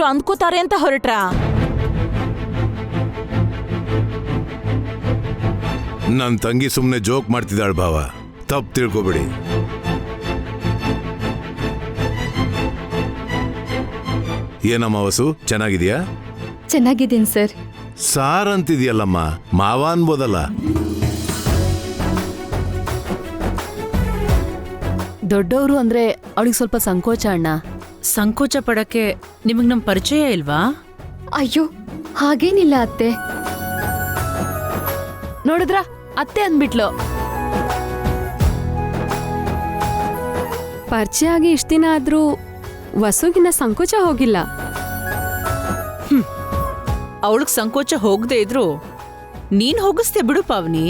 ಏನಾದ್ರೂ ಅಂದ್ಕೋತಾರೆ ಅಂತ ಹೊರಟ್ರಾ? ನನ್ ತಂಗಿ ಸುಮ್ನೆ ಜೋಕ್ ಮಾಡ್ತಿದ್ದಾಳ ಭಾವ, ತಪ್ಪು ತಿಳ್ಕೊಬೇಡಿ. ಏನಮ್ಮ ವಸು, ಚೆನ್ನಾಗಿದ್ಯಾ? ಚೆನ್ನಾಗಿದ್ದೀನಿ ಸರ್. ಸಾರ್ ಅಂತಿದ್ಯಲ್ಲಮ್ಮ, ಮಾವ ಅನ್ಬೋದಲ್ಲ. ದೊಡ್ಡವರು ಅಂದ್ರೆ ಅವಳಿಗೆ ಸ್ವಲ್ಪ ಸಂಕೋಚ ಅಣ್ಣ. ಸಂಕೋಚ ಪಡಕ್ಕೆ ನಿಮಗ್ ನಮ್ ಪರಿಚಯ ಇಲ್ವಾ? ಅಯ್ಯೋ ಹಾಗೇನಿಲ್ಲ ಅತ್ತೆ. ನೋಡಿದ್ರ, ಅತ್ತೆ ಅಂದ್ಬಿಟ್ಲು. ಪರಿಚಯ ಆಗಿ ಇಷ್ಟ ದಿನ ಆದ್ರೂ ವಸುಗಿನ ಸಂಕೋಚ ಹೋಗಿಲ್ಲ. ಅವಳಗ್ ಸಂಕೋಚ ಹೋಗದೆ ಇದ್ರು ನೀನ್ ಹೋಗಿಸ್ತೆ ಬಿಡು ಪಾವನಿ.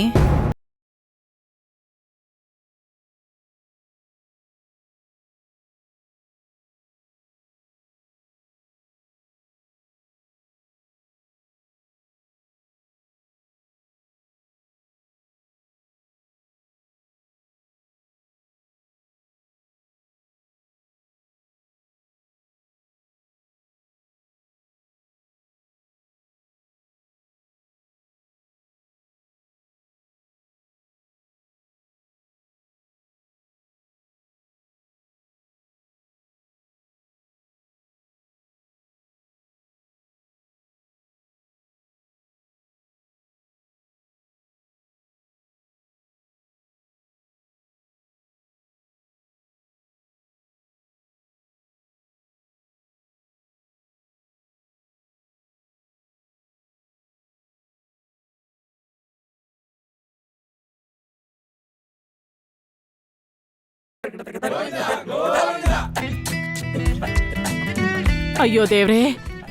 ಅಯ್ಯೋ ದೇವ್ರೆ,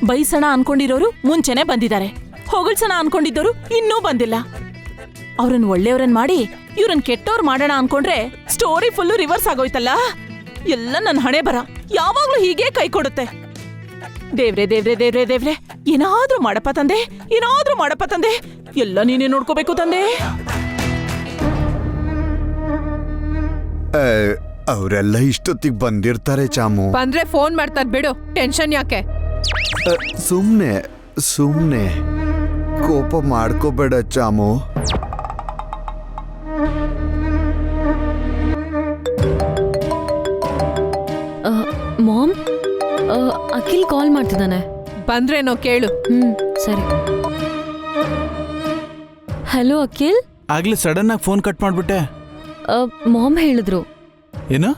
ಬೈಸಣ ಅನ್ಕೊಂಡಿರೋರು ಮುಂಚೆನೆ ಬಂದಿದ್ದಾರೆ, ಹೊಗಳ್ಸಣ ಅನ್ಕೊಂಡಿದ್ದವರು ಇನ್ನೂ ಬಂದಿಲ್ಲ. ಅವ್ರನ್ನ ಒಳ್ಳೆಯವ್ರನ್ ಮಾಡಿ ಇವ್ರನ್ ಕೆಟ್ಟವ್ರು ಮಾಡೋಣ ಅನ್ಕೊಂಡ್ರೆ ಸ್ಟೋರಿ ಫುಲ್ಲು ರಿವರ್ಸ್ ಆಗೋಯ್ತಲ್ಲ. ಎಲ್ಲ ನನ್ನ ಹಣೆ ಬರ ಯಾವಾಗ್ಲೂ ಹೀಗೆ ಕೈ ಕೊಡುತ್ತೆ. ದೇವ್ರೆ ದೇವ್ರೆ ದೇವ್ರೆ ದೇವ್ರೆ, ಏನಾದ್ರೂ ಮಾಡಪ್ಪ ತಂದೆ, ಏನಾದ್ರೂ ಮಾಡಪ್ಪ ತಂದೆ, ಎಲ್ಲ ನೀನೇ ನೋಡ್ಕೋಬೇಕು ತಂದೆ. ಅವರೆಲ್ಲ ಇಷ್ಟೊತ್ತಿಗೆ ಬಂದಿರ್ತಾರೆ ಚಾಮು. ಬಂದ್ರೆ ಫೋನ್ ಮಾಡ್ತಾರ ಬಿಡು, ಟೆನ್ಷನ್ ಯಾಕೆ? ಸುಮ್ನೆ ಸುಮ್ನೆ ಕೋಪ ಮಾಡ್ಕೋಬೇಡ ಚಾಮು. ಮಾಮ್, ಅಖಿಲ್ ಕಾಲ್ ಮಾಡ್ತಿದ್ದಾನೆ. ಬಂದ್ರೇನೋ ಕೇಳು. ಸರಿ. ಹಲೋ ಅಖಿಲ್. ಆಗ್ಲೇ ಸಡನ್ ಆಗಿ ಫೋನ್ ಕಟ್ ಮಾಡ್ಬಿಟ್ಟೆ. ಮಾಮ್ ಹೇಳಿದ್ರು. ಏನು?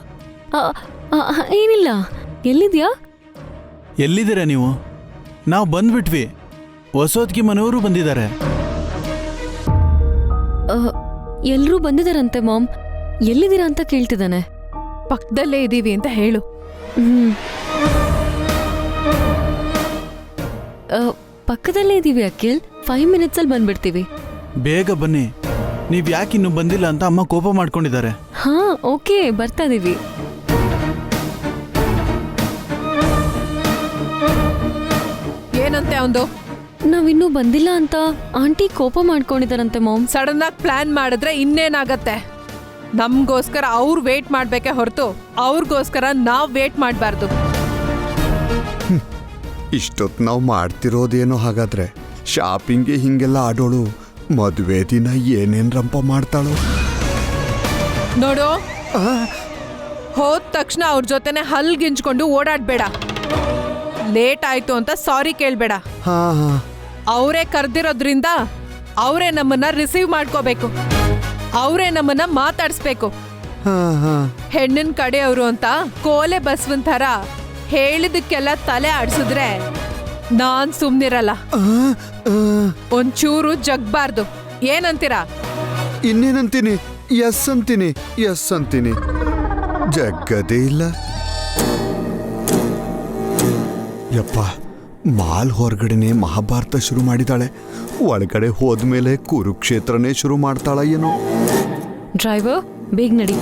ಏನಿಲ್ಲ. ಎಲ್ಲಿದ್ಯಾ? ಎಲ್ಲಿದ್ದೀರಾ ನೀವು? ನಾವು ಬಂದ್ಬಿಟ್ವಿ. ಹೊಸೋದ್ಗಿ ಮನೆಯವರು ಬಂದಿದ್ದಾರೆ. ಎಲ್ರೂ ಬಂದಿದಾರಂತೆ ಮಾಮ್. ಎಲ್ಲಿದ್ದೀರಾ ಅಂತ ಕೇಳ್ತಿದ್ದಾನೆ. ಪಕ್ಕದಲ್ಲೇ ಇದೀವಿ ಅಂತ ಹೇಳು. ಪಕ್ಕದಲ್ಲೇ ಇದೀವಿ ಅಖಿಲ್. 5 minutes ಅಲ್ಲಿ ಬಂದ್ಬಿಡ್ತೀವಿ. ಬೇಗ ಬನ್ನಿ. ನೀವ್ ಯಾಕೆ ಇನ್ನು ಬಂದಿಲ್ಲ ಅಂತ ಅಮ್ಮ ಕೋಪ ಮಾಡ್ಕೊಂಡಿದ್ದಾರೆ. ಹಾ ಓಕೆ, ಬರ್ತಾ ಇದೀವಿ. ಏನಂತೆ ಅವಂದು? ನಾವಿನ್ನೂ ಬಂದಿಲ್ಲ ಅಂತ ಆಂಟಿ ಕೋಪ ಮಾಡ್ಕೊಂಡಿದಾರಂತೆ ಮಾಮ್. ಸಡನ್ ಆಗಿ ಪ್ಲಾನ್ ಮಾಡಿದ್ರೆ ಇನ್ನೇನಾಗತ್ತೆ? ನಮ್ಗೋಸ್ಕರ ಅವ್ರು ವೇಟ್ ಮಾಡ್ಬೇಕೆ ಹೊರತು ಅವ್ರಿಗೋಸ್ಕರ ನಾವ್ ವೇಟ್ ಮಾಡಬಾರ್ದು. ಇಷ್ಟೊತ್ತು ನಾವು ಮಾಡ್ತಿರೋದೇನೋ ಹಾಗಾದ್ರೆ. ಶಾಪಿಂಗ್ಗೆ ಹಿಂಗೆಲ್ಲ ಆಡೋಳು ಮದುವೆ ದಿನ ಏನೇನ್ ರಂಪ ಮಾಡ್ತಾಳೋ ನೋಡು. ಹೋದ ತಕ್ಷಣ ಅವ್ರ ಜೊತೆನೆ ಹಲ್ಗಿಂಚ್ಕೊಂಡು ಓಡಾಡ್ಬೇಡ. ಲೇಟ್ ಆಯ್ತು ಅಂತ ಸಾರಿ ಕೇಳ್ಬೇಡ. ಹಾ ಹಾ, ಅವರೇ ಕರ್ದಿರೋದ್ರಿಂದ ಅವರೇ ನಮ್ಮನ್ನ ರಿಸೀವ್ ಮಾಡ್ಕೋಬೇಕು, ಅವರೇ ನಮ್ಮನ್ನ ಮಾತಾಡ್ಸ್ಬೇಕು. ಹಾ ಹಾ. ಹೆಣ್ಣಿನ ಕಡೆಯವರು ಅಂತ ಕೋಲೆ ಬಸ್ವನ್ ಥರ ಹೇಳಿದಕ್ಕೆಲ್ಲ ತಲೆ ಆಡ್ಸಿದ್ರೆ ನಾನ್ ಸುಮ್ನಿರಲ್ಲ. ಒಂಚೂರು ಜಗ್ಬಾರ್ದು. ಏನಂತೀರಾ? ಇನ್ನೇನಂತೀನಿ? ಎಸ್ ಅಂತೀನಿ, ಎಸ್ ಅಂತೀನಿ. ಜಗ್ಗದೇ ಇಲ್ಲ. ಯಪ್ಪ, ಮಾಲ್ ಹೊರಗಡೆನೆ ಮಹಾಭಾರತ ಶುರು ಮಾಡಿದಾಳೆ. ಒಳಗಡೆ ಹೋದ್ಮೇಲೆ ಕುರುಕ್ಷೇತ್ರನೇ ಶುರು ಮಾಡ್ತಾಳ ಏನೋ. ಡ್ರೈವರ್, ಬೇಗ ನಡಿ.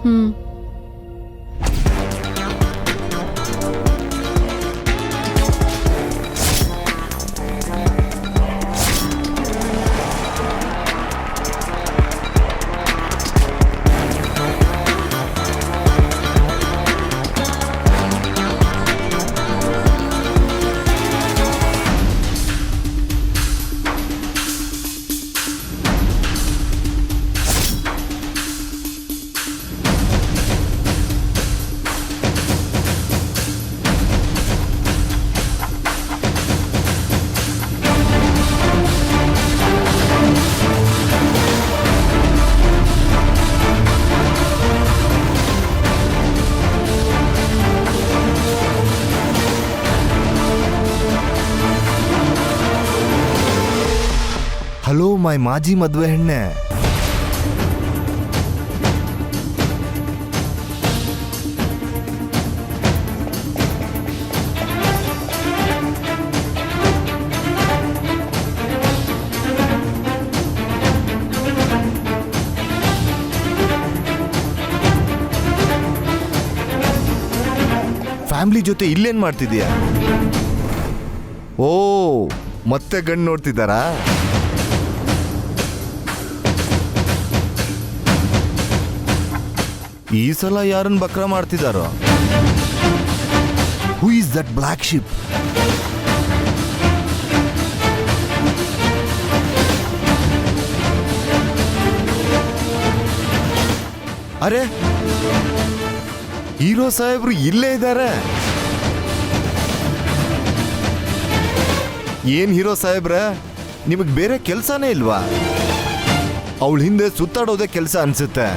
ಹ್ಮ್ ಹಲೋ ಮೈ ಮಾಜಿ ಮದ್ವೆ ಹೆಣ್ಣೆ. ಫ್ಯಾಮಿಲಿ ಜೊತೆ ಇಲ್ಲೇನ್ ಮಾಡ್ತಿದೀಯ? ಓ, ಮತ್ತೆ ಗಂಡು ನೋಡ್ತಿದ್ದಾರಾ? ಈ ಸಲ ಯಾರನ್ನ ಬಕ್ರ ಮಾಡ್ತಿದಾರೋ? Who is that black sheep? ಅರೆ, ಹೀರೋ ಸಾಹೇಬ್ರು ಇಲ್ಲೇ ಇದ್ದಾರೆ. ಏನ್ ಹೀರೋ ಸಾಹೇಬ್ರ, ನಿಮಗ್ ಬೇರೆ ಕೆಲ್ಸನೇ ಇಲ್ವಾ? ಅವಳ ಹಿಂದೆ ಸುತ್ತಾಡೋದೇ ಕೆಲಸ ಅನ್ಸುತ್ತೆ.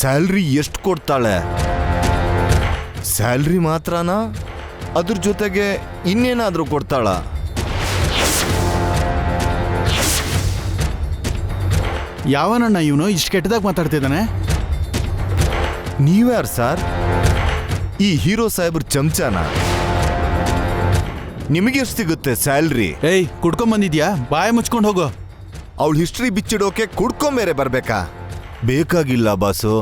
ಸ್ಯಾಲ್ರಿ ಎಷ್ಟು ಕೊಡ್ತಾಳೆ? ಸ್ಯಾಲ್ರಿ ಮಾತ್ರನಾ, ಅದ್ರ ಜೊತೆಗೆ ಇನ್ನೇನಾದ್ರೂ ಕೊಡ್ತಾಳ? ಯಾವನಣ್ಣ ಇವನು ಇಷ್ಟು ಕೆಟ್ಟದಾಗ ಮಾತಾಡ್ತಿದ್ದಾನೆ? ನೀವ್ಯಾರು ಸರ್? ಈ ಹೀರೋ ಸಾಹೇಬ್ರ ಚಮಚನ? ನಿಮಗೆ ಎಷ್ಟು ಸಿಗುತ್ತೆ ಸ್ಯಾಲ್ರಿ? ಏಯ್, ಕುಡ್ಕೊಂಬಂದಿದ್ಯಾ? ಬಾಯ ಮುಚ್ಕೊಂಡು ಹೋಗು. ಅವಳ ಹಿಸ್ಟ್ರಿ ಬಿಚ್ಚಿಡೋಕೆ ಕುಡ್ಕೊಂಬೇರೆ ಬರ್ಬೇಕಾ? ಬೇಕಾಗಿಲ್ಲ ಬಾಸು,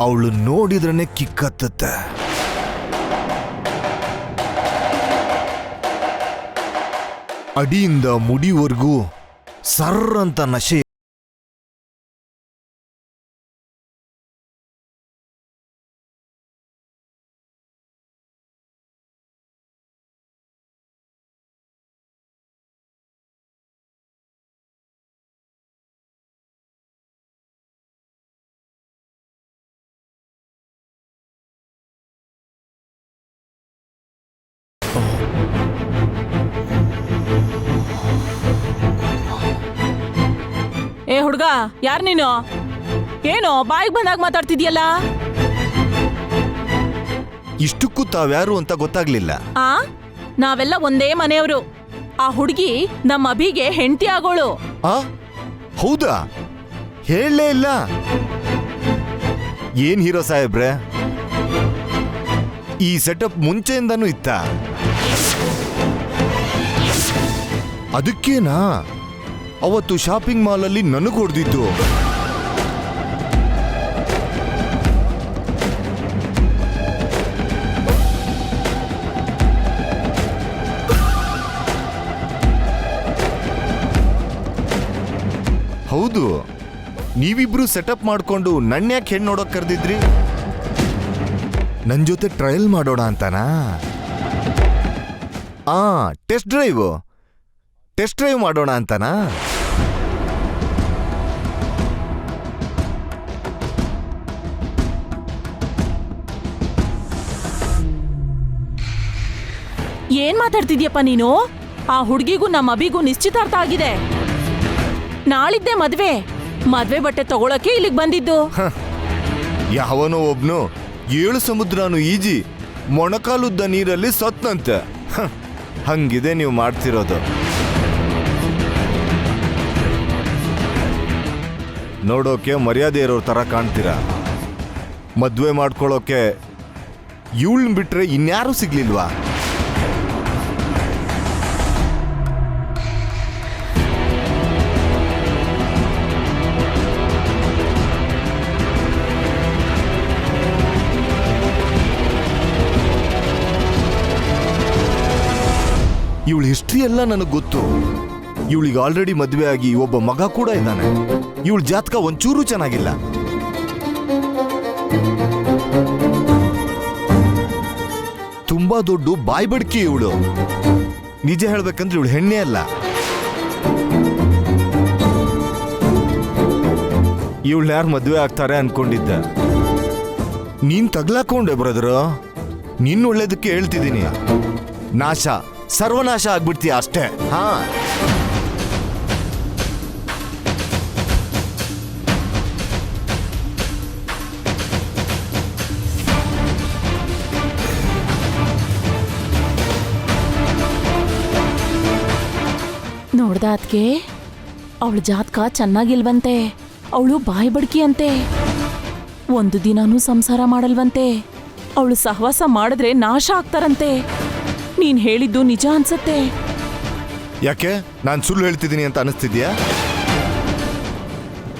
ಅವಳು ನೋಡಿದ್ರನೆ ಕಿಕ್ಕತ್ತತ್ತೆ. ಅಡಿಯಿಂದ ಮುಡಿವರೆಗೂ ಸರ್ರಂತ ನಶೆ. ಏ ಹುಡ್ಗ, ಯಾರ್ ನೀನು? ಏನೋ ಬಾಯಿಗೆ ಬಂದಾಗ ಮಾತಾಡ್ತಿದ್ಯಲ್ಲ? ಇಷ್ಟಕ್ಕೂ ತಾವ್ಯಾರು ಅಂತ ಗೊತ್ತಾಗ್ಲಿಲ್ಲ. ಆ ನಾವೆಲ್ಲ ಒಂದೇ ಮನೆಯವರು. ಆ ಹುಡುಗಿ ನಮ್ಮ ಅಭಿಗೆ ಹೆಂಡತಿ ಆಗೋಳು. ಆ ಹೌದಾ? ಹೇಳಲೇ ಇಲ್ಲ. ಏನ್ ಹೀರೋ ಸಾಹೇಬ್ರೆ, ಈ ಸೆಟಪ್ ಮುಂಚೆಯಿಂದನೂ ಇತ್ತ? ಅದಕ್ಕೇನಾ ಅವತ್ತು ಶಾಪಿಂಗ್ ಮಾಲಲ್ಲಿ ನನಗೆ ಹೊಡೆದಿದ್ದು? ಹೌದು, ನೀವಿಬ್ರು ಸೆಟಪ್ ಮಾಡ್ಕೊಂಡು ನನ್ಯಾಕೆ ಹೆಣ್ಣು ನೋಡೋಕ್ ಕರೆದಿದ್ರಿ? ನನ್ ಜೊತೆ ಟ್ರಯಲ್ ಮಾಡೋಣ ಅಂತನಾ? ಟೆಸ್ಟ್ ಡ್ರೈವ್ ಮಾಡೋಣ ಅಂತನಾ? ಏನ್ ಮಾತಾಡ್ತಿದ್ಯಪ್ಪ ನೀನು? ಆ ಹುಡುಗಿಗೂ ನಮ್ಮ ಅಭಿಗೂ ನಿಶ್ಚಿತಾರ್ಥ ಆಗಿದೆ. ನಾಳಿದ್ದೆ ಮದ್ವೆ ಬಟ್ಟೆ ತಗೊಳಕ್ಕೆ ಇಲ್ಲಿಗೆ ಬಂದಿದ್ದು. ಯಾವನೋ ಒಬ್ನು 7 ಸಮುದ್ರನು ಈಜಿ ಮೊಣಕಾಲುದ್ದ ನೀರಲ್ಲಿ ಸತ್ನಂತೆ. ಹಂಗಿದೆ ನೀವು ಮಾಡ್ತಿರೋದು. ನೋಡೋಕೆ ಮರ್ಯಾದೆ ಇರೋರ್ ತರ ಕಾಣ್ತೀರಾ. ಮದ್ವೆ ಮಾಡ್ಕೊಳ್ಳೋಕೆ ಇವಳನ್ನ ಬಿಟ್ರೆ ಇನ್ಯಾರೂ ಸಿಗ್ಲಿಲ್ವಾ? ಇವಳ ಹಿಸ್ಟ್ರಿ ಎಲ್ಲ ನನಗೆ ಗೊತ್ತು. ಇವಳಿಗೆ ಆಲ್ರೆಡಿ ಮದುವೆ ಆಗಿ ಒಬ್ಬ ಮಗ ಕೂಡ ಇದ್ದಾನೆ. ಇವಳ ಜಾತಕ ಒಂಚೂರು ಚೆನ್ನಾಗಿಲ್ಲ. ತುಂಬಾ ದೊಡ್ಡ ಬಾಯ್ಬಡ್ಕಿ ಇವಳು. ನಿಜ ಹೇಳ್ಬೇಕಂದ್ರೆ ಇವಳು ಹೆಣ್ಣೆ ಅಲ್ಲ. ಇವಳನ್ನ ಯಾರು ಮದುವೆ ಆಗ್ತಾರೆ ಅನ್ಕೊಂಡಿದ್ದೆ. ನೀನ್ ತಗ್ಲಾಕೊಂಡೆ ಬ್ರದರ್. ನಿನ್ನ ಒಳ್ಳೇದಕ್ಕೆ ಹೇಳ್ತಿದ್ದೀನಿ. ನಾಶ, ಸರ್ವನಾಶ ಆಗ್ಬಿಡ್ತೀಯ ಅಷ್ಟೇ. ಹಾ, ನೋಡ್ದ ಅದ್ಕೆ ಅವಳ ಜಾತಕ ಚೆನ್ನಾಗಿಲ್ವಂತೆ. ಅವಳು ಬಾಯಿ ಬಡ್ಕಿ ಅಂತೆ. ಒಂದು ದಿನಾನೂ ಸಂಸಾರ ಮಾಡಲ್ವಂತೆ. ಅವಳು ಸಹವಾಸ ಮಾಡಿದ್ರೆ ನಾಶ ಆಗ್ತಾರಂತೆ. ನೀನ್ ಹೇಳಿದ್ದು ನಿಜ ಅನ್ಸತ್ತೆ. ಯಾಕೆ ನಾನು ಸುಳ್ಳು ಹೇಳ್ತಿದ್ದೀನಿ ಅಂತ ಅನಿಸ್ತಿದ್ಯಾ?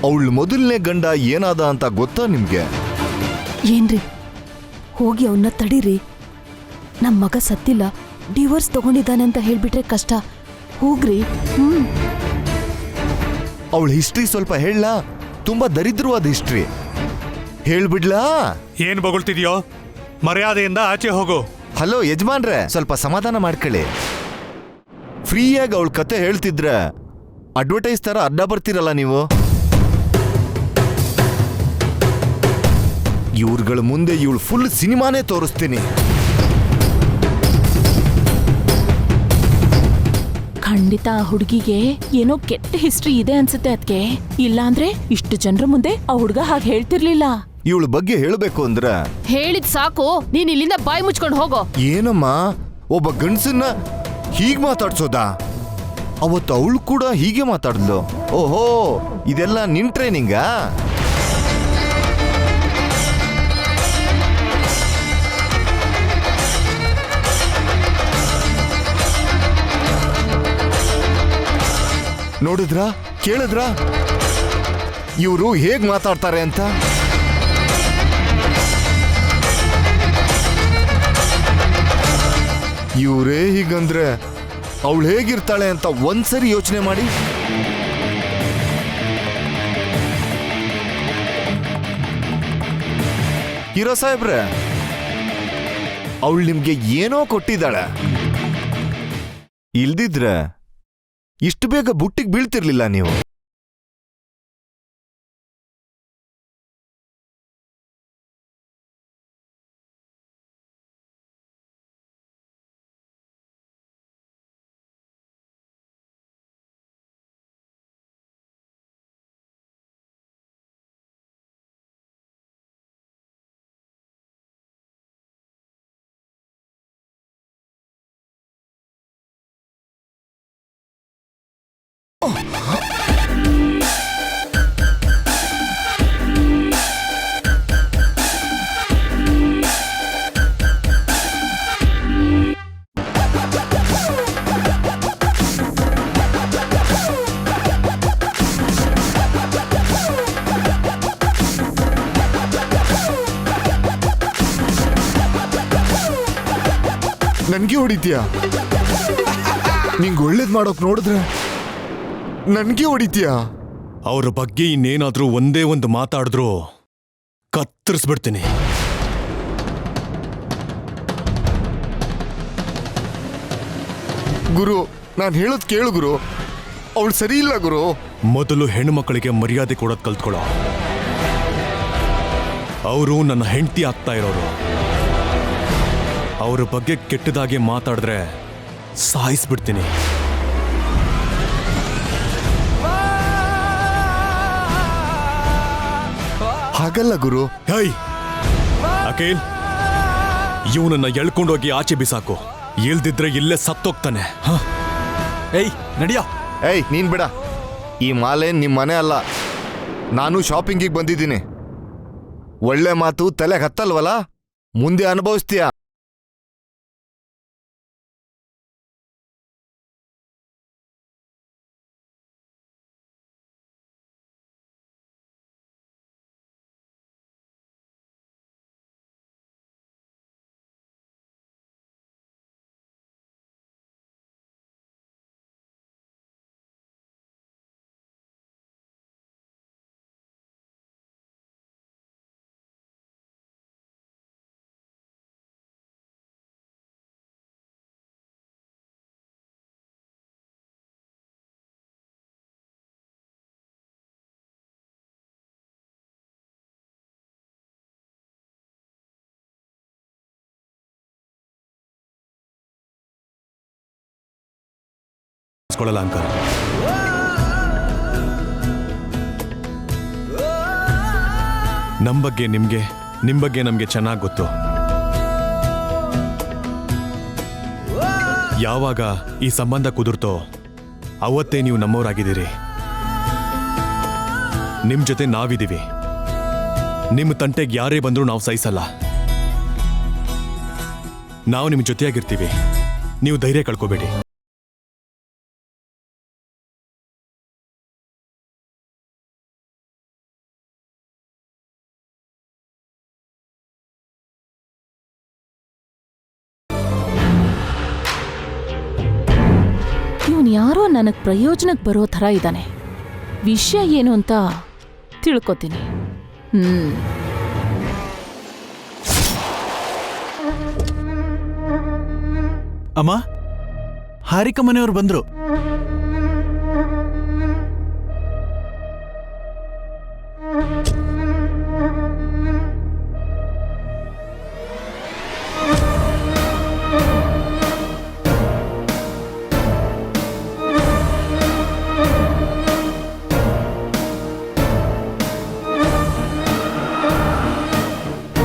ಅವಳ ಮೊದಲನೇ ಗಂಡ ಏನಾದ ಅಂತ ಗೊತ್ತಾ ನಿಮ್ಗೆ? ಏನ್ರಿ, ಹೋಗಿ ಅವನ್ನ ತಡೀರಿ. ನಮ್ಮ ಮಗ ಸತ್ತಿಲ್ಲ, ಡಿವೋರ್ಸ್ ತಗೊಂಡಿದ್ದಾನೆ ಅಂತ ಹೇಳ್ಬಿಟ್ರೆ ಕಷ್ಟ. ಹೋಗ್ರಿ. ಅವಳ ಹಿಸ್ಟ್ರಿ ಸ್ವಲ್ಪ ಹೇಳ. ತುಂಬಾ ದರಿದ್ರವಾದ ಹಿಸ್ಟ್ರಿ. ಹೇಳ್ಬಿಡ್ಲಾ? ಏನ್ ಬೊಗಳ್ತಿದ್ಯೋ? ಮರ್ಯಾದೆಯಿಂದ ಆಚೆ ಹೋಗು. ಹಲೋ ಯಜಮಾನ್ರೆ, ಸ್ವಲ್ಪ ಸಮಾಧಾನ ಮಾಡ್ಕೊಳ್ಳಿ. ಫ್ರೀಯಾಗಿ ಅವಳ ಕತೆ ಹೇಳ್ತಿದ್ರೆ ಅಡ್ವರ್ಟೈಸ್ ತರ ಅಡ್ಡ ಬರ್ತೀರಲ್ಲ ನೀವು. ಇವ್ರುಗಳ ಮುಂದೆ ಇವಳು ಫುಲ್ ಸಿನಿಮಾನೇ ತೋರಿಸ್ತೀನಿ. ಖಂಡಿತ ಆ ಹುಡುಗಿಗೆ ಏನೋ ಕೆಟ್ಟ ಹಿಸ್ಟ್ರಿ ಇದೆ ಅನ್ಸುತ್ತೆ ಅದ್ಕೆ. ಇಲ್ಲಾಂದ್ರೆ ಇಷ್ಟು ಜನರ ಮುಂದೆ ಆ ಹುಡುಗ ಹಾಗೆ ಹೇಳ್ತಿರ್ಲಿಲ್ಲ. ಇವಳ ಬಗ್ಗೆ ಹೇಳಬೇಕು ಅಂದ್ರೆ ಹೇಳಿದ್ ಸಾಕು, ನೀನ್ ಇಲ್ಲಿಂದ ಬಾಯಿ ಮುಚ್ಕೊಂಡು ಹೋಗೋ. ಏನಮ್ಮ, ಒಬ್ಬ ಗಂಡಸನ್ನ ಹೀಗ್ ಮಾತಾಡ್ಸೋದಾ? ಅವತ್ತು ಅವಳು ಕೂಡ ಹೀಗೆ ಮಾತಾಡ್ಲು. ಓಹೋ, ಇದೆಲ್ಲ ನಿನ್ ಟ್ರೈನಿಂಗಾ? ನೋಡಿದ್ರಾ, ಕೇಳಿದ್ರಾ ಇವರು ಹೇಗ್ ಮಾತಾಡ್ತಾರೆ ಅಂತ? ಇವರೇ ಹೀಗಂದ್ರೆ ಅವಳು ಹೇಗಿರ್ತಾಳೆ ಅಂತ ಒಂದ್ಸರಿ ಯೋಚನೆ ಮಾಡಿ. ಹೀರೋ ಸಾಹೇಬ್ರೆ, ಅವಳು ನಿಮ್ಗೆ ಏನೋ ಕೊಟ್ಟಿದ್ದಾಳೆ. ಇಲ್ದಿದ್ರೆ ಇಷ್ಟು ಬೇಗ ಬುಟ್ಟಿಗೆ ಬೀಳ್ತಿರ್ಲಿಲ್ಲ ನೀವು. ನನ್ಗೆ ಹೊಡಿತೀಯ? ನಿಂಗೆ ಒಳ್ಳೇದ್ ಮಾಡೋಕ್ ನೋಡಿದ್ರೆ ನನ್ಗೆ ಹೊಡಿತೀಯ? ಅವ್ರ ಬಗ್ಗೆ ಇನ್ನೇನಾದ್ರೂ ಒಂದೇ ಒಂದು ಮಾತಾಡಿದ್ರು ಕತ್ತರಿಸ್ಬಿಡ್ತೀನಿ. ಗುರು, ನಾನು ಹೇಳೋದ್ ಕೇಳು ಗುರು. ಅವಳು ಸರಿ ಇಲ್ಲ ಗುರು. ಮೊದಲು ಹೆಣ್ಮಕ್ಳಿಗೆ ಮರ್ಯಾದೆ ಕೊಡೋದ್ ಕಲ್ತ್ಕೊಳ್ಳೋ. ಅವರು ನನ್ನ ಹೆಂಡತಿ ಆಗ್ತಾ ಇರೋರು. ಅವ್ರ ಬಗ್ಗೆ ಕೆಟ್ಟದಾಗಿ ಮಾತಾಡಿದ್ರೆ ಸಾಯಿಸ್ಬಿಡ್ತೀನಿ. ಹಾಗಲ್ಲ ಗುರು. ಹೈ ಅಖಿಲ್, ಇವನನ್ನ ಎಳ್ಕೊಂಡೋಗಿ ಆಚೆ ಬಿಸಾಕು. ಇಲ್ದಿದ್ರೆ ಇಲ್ಲೇ ಸತ್ತೋಗ್ತಾನೆ. ಏಯ್ ನಡಿಯೋ. ಏಯ್ ನೀನ್ ಬಿಡ. ಈ ಮಾಲೆ ನಿಮ್ ಮನೆ ಅಲ್ಲ. ನಾನು ಶಾಪಿಂಗಿಗೆ ಬಂದಿದ್ದೀನಿ. ಒಳ್ಳೆ ಮಾತು ತಲೆಗೆ ಹತ್ತಲ್ವಲ್ಲ, ಮುಂದೆ ಅನುಭವಿಸ್ತೀಯ. ಇಸ್ಕೊಳ್ಳಲ್ಲ ಅಂಕಲ್. ನಮ್ಮ ಬಗ್ಗೆ ನಿಮ್ಗೆ, ನಿಮ್ ಬಗ್ಗೆ ನಮ್ಗೆ ಚೆನ್ನಾಗಿ ಗೊತ್ತು. ಯಾವಾಗ ಈ ಸಂಬಂಧ ಕುದುರ್ತೋ ಅವತ್ತೇ ನೀವು ನಮ್ಮವರಾಗಿದ್ದೀರಿ. ನಿಮ್ ಜೊತೆ ನಾವಿದ್ದೀವಿ. ನಿಮ್ಮ ತಂಟೆಗೆ ಯಾರೇ ಬಂದರೂ ನಾವು ಸಹಿಸಲ್ಲ. ನಾವು ನಿಮ್ಮ ಜೊತೆಯಾಗಿರ್ತೀವಿ. ನೀವು ಧೈರ್ಯ ಕಳ್ಕೋಬೇಡಿ. ಇವನ್ ಯಾರೋ ನನಗ್ ಪ್ರಯೋಜನಕ್ಕೆ ಬರೋ ಥರ ಇದ್ದಾನೆ. ವಿಷಯ ಏನು ಅಂತ ತಿಳ್ಕೊತೀನಿ. ಅಮ್ಮ, ಹಾರಿಕಾ ಮನೆಯವ್ರು ಬಂದ್ರು.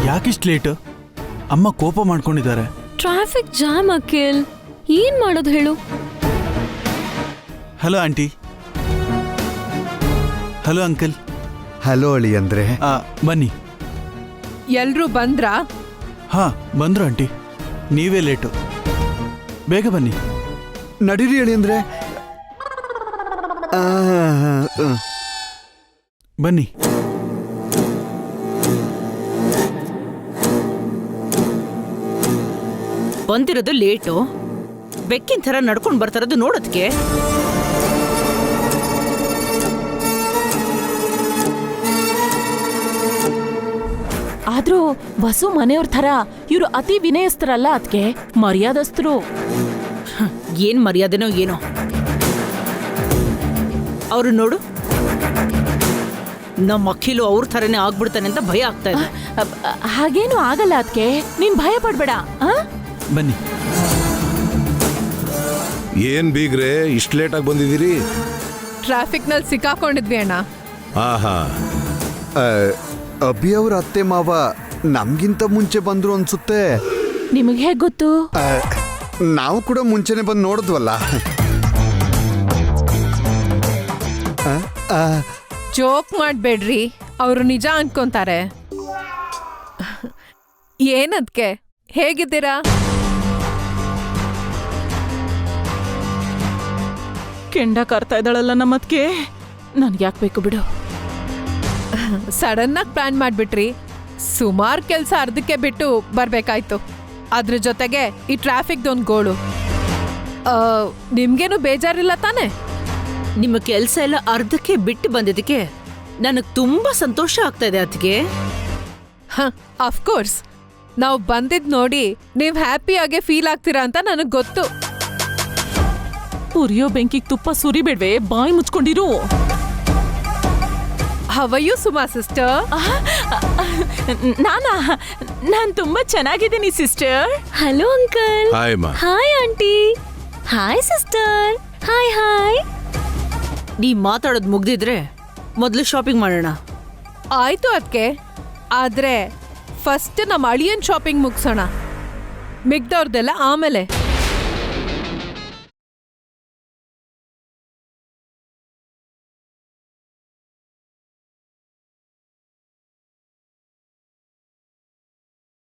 ಯಾಕಿಷ್ಟು ಲೇಟ್? ಅಮ್ಮ ಕೋಪ ಮಾಡ್ಕೊಂಡಿದ್ದಾರೆ. ಟ್ರಾಫಿಕ್ ಜಾಮ್ ಅಖಿಲ್, ಏನ್ ಮಾಡೋದು ಹೇಳು? Hello aunty. Hello uncle. Hello ಅಳಿ ಅಂದ್ರೆ ಬನ್ನಿ. ಎಲ್ರೂ ಬಂದ್ರಾ? ಹಾ, ಬಂದ್ರು ಆಂಟಿ. ನೀವೇ ಲೇಟು, ಬೇಗ ಬನ್ನಿ. ನಡೀರಿ ಅಳಿ ಅಂದ್ರೆ. ಬನ್ನಿ. ಬಂದಿರೋದು ಲೇಟು, ಬೆಕ್ಕಿನ ಥರ ನಡ್ಕೊಂಡು ಬರ್ತಾರದು ನೋಡೋದಕ್ಕೆ. ಆದ್ರೂ ವಸು ಮನೆಯವ್ರ ಥರ ಇವ್ರು ಅತಿ ವಿನಯಸ್ಥರಲ್ಲ, ಅದಕ್ಕೆ ಮರ್ಯಾದಸ್ಥರು. ಏನ್ ಮರ್ಯಾದೆನೋ ಏನೋ. ಅವ್ರು ನೋಡು, ನಮ್ಮ ಅಖಿಲು ಅವ್ರ ಥರನೇ ಆಗ್ಬಿಡ್ತಾನೆ ಅಂತ ಭಯ ಆಗ್ತಾ ಇದೆ. ಹಾಗೇನು ಆಗಲ್ಲ ಅದಕ್ಕೆ, ನೀನ್ ಭಯ ಪಡ್ಬೇಡ. ಬನ್ನಿ. ಏನ್ ಬೀಗ್ರೆ ಇಷ್ಟು ಲೇಟಾಗಿ ಬಂದಿದ್ದೀರಿ? ಟ್ರಾಫಿಕ್ನಲ್ಲಿ ಸಿಕ್ಕಾಕೊಂಡಿದ್ವಿ ಅಣ್ಣ. ಆಹಾ, ಅಭಿ ಅವ್ರ ಅತ್ತೆ ಮಾವ ನಮ್ಗಿಂತ ಮುಂಚೆ ಬಂದ್ರು ಅನ್ಸುತ್ತೆ. ನಿಮಗೆ ಹೇಗ್ ಗೊತ್ತು? ನಾವು ಕೂಡ ಮುಂಚೆನೆ ಬಂದು ನೋಡಿದ್ವಲ್ಲ. ಜೋಕ್ ಮಾಡ್ಬೇಡ್ರಿ, ಅವರು ನಿಜ ಅನ್ಕೊಂತಾರೆ. ಏನದ್ಕೆ, ಹೇಗಿದ್ದೀರಾ? ಕೆಂಡ ಕಾರ್ತಾ ಇದ್ದಾಳಲ್ಲ ನಮ್ಮದ್ಕೆ. ನನ್ಗೆ ಯಾಕೆ ಬೇಕು ಬಿಡು. ಸಡನ್ ಆಗಿ ಪ್ಲಾನ್ ಮಾಡ್ಬಿಟ್ರಿ. ಸುಮಾರು ಕೆಲಸ ಅರ್ಧಕ್ಕೆ ಬಿಟ್ಟು ಬರ್ಬೇಕಾಯ್ತು. ಅದ್ರ ಜೊತೆಗೆ ಈ ಟ್ರಾಫಿಕ್ದೊಂದು ಗೋಳು. ನಿಮ್ಗೇನು ಬೇಜಾರಿಲ್ಲ ತಾನೆ? ನಿಮ್ಮ ಕೆಲಸ ಎಲ್ಲ ಅರ್ಧಕ್ಕೆ ಬಿಟ್ಟು ಬಂದಿದ್ದಕ್ಕೆ ನನಗೆ ತುಂಬಾ ಸಂತೋಷ ಆಗ್ತಾ ಇದೆ. ಅದಕ್ಕೆ ಅಫ್ಕೋರ್ಸ್, ನಾವು ಬಂದಿದ್ ನೋಡಿ ನೀವು ಹ್ಯಾಪಿಯಾಗೆ ಫೀಲ್ ಆಗ್ತೀರಾ ಅಂತ ನನಗೆ ಗೊತ್ತು. ಉರಿಯೋ ಬೆಂಕಿಗೆ ತುಪ್ಪ ಸುರಿಬೇಡ್ವೆ, ಬಾಯಿ ಮುಚ್ಕೊಂಡಿರು. ಹವಯು ಸುಮಾ ಸಿಸ್ಟರ್? ನಾನ್ ತುಂಬಾ ಚೆನ್ನಾಗಿದ್ದೀನಿ ಸಿಸ್ಟರ್. Hello uncle. ಹಾಯ್ ಮಾ. Hi aunty. Hi sister. Hi hi. ನೀ ಮಾತಾಡೋದು ಮುಗ್ದಿದ್ರೆ ಮೊದಲು ಶಾಪಿಂಗ್ ಮಾಡೋಣ. ಆಯ್ತು ಅದಕ್ಕೆ, ಆದ್ರೆ ಫಸ್ಟ್ ನಮ್ಮ ಅಳಿಯನ್ ಶಾಪಿಂಗ್ ಮುಗಿಸೋಣ, ಮಿಗ್ದವ್ರದೆಲ್ಲ ಆಮೇಲೆ.